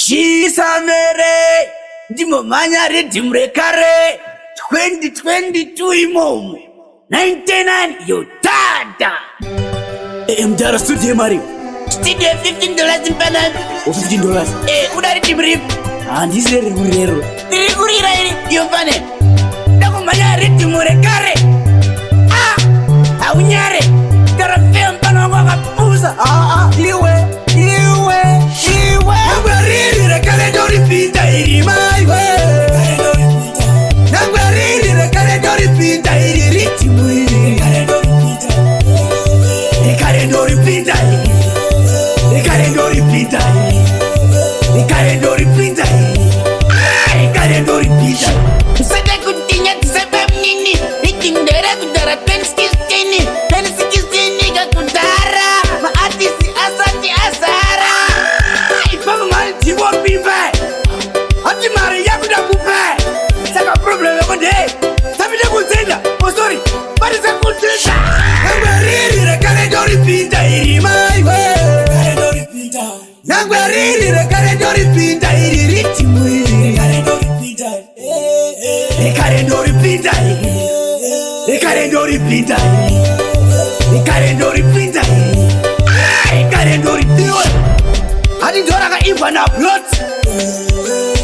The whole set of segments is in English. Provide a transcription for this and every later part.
Shisamere ndimomhanya Riddim Rekare 2022 imomo 99 yotata mdara studio mari studio $15 impana $15 uda Riddim rip andise rigurero rigurira iri yopane ndamomhanya Riddim Rekare aunyare tara film pana ngakapuza iwe Nangwariri Rekare dori pinta iri my way Nangwariri Rekare dori pinta iri Riddim iri Rekare dori pinta iri Rekare dori pinta iri Rekare dori pinta iri Rekare dori pinta iri Sada kutinya tisaba mnini Riddim dara kudara penskistini Penskistini kakudara Maatisi asati asara Won't be back. I'm the Maria Kudakupe. Take a problem every day. Tell me the good thing. Oh, sorry, but it's a good thing. Nangwariri Rekare dori pinta iri my way. Nangwariri Rekare dori pinta iri Riddim iri. Rekare dori pinta iri. Rekare dori pinta iri. Rekare dori pinta iri. Rekare dori pinta iri. Hadi dora iba na plot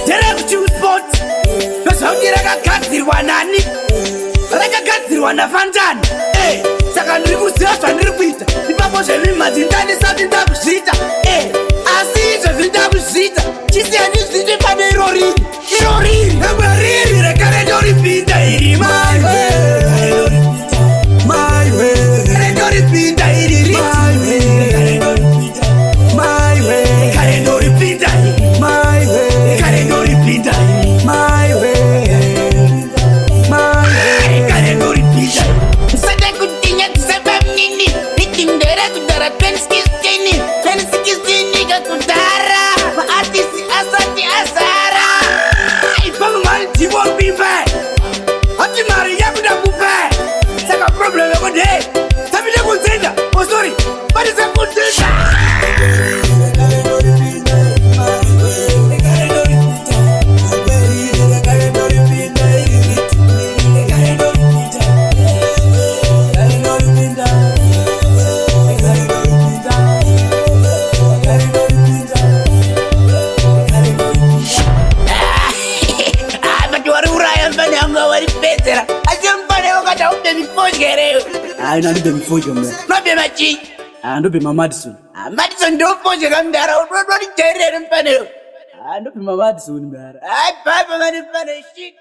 Direct to spot Besa udiraka katirwa nani Raka katirwa na fantani Saka nirikusiratwa nirikuita Ipapo shemi mazindani sabi ndakushita Asija vindakushita Chisi ya nizidi pade iroriri Iroriri Nangwariri Rekare dori pinta iri my way My way Rekare dori pinta iri Riddim My way Rekare dori pinta iri my way Rekare dori pinta iri my way My way Rekare dori pinta iri Sada kutinya tisaba mnini Riddim dara kudara penskistini Penskistini kakudara Maatisi asati asara Ipamu malti won't be back Hati Maria Kudakupe Saka problem every day Tell me the good thing. Oh sorry, but it's a good thing. I don't be before you, man. Not be my cheek. I don't be my Madison. Madison don't push it on there. I'll run it and panel. I don't be my Madison, man. I buy my money for the shit.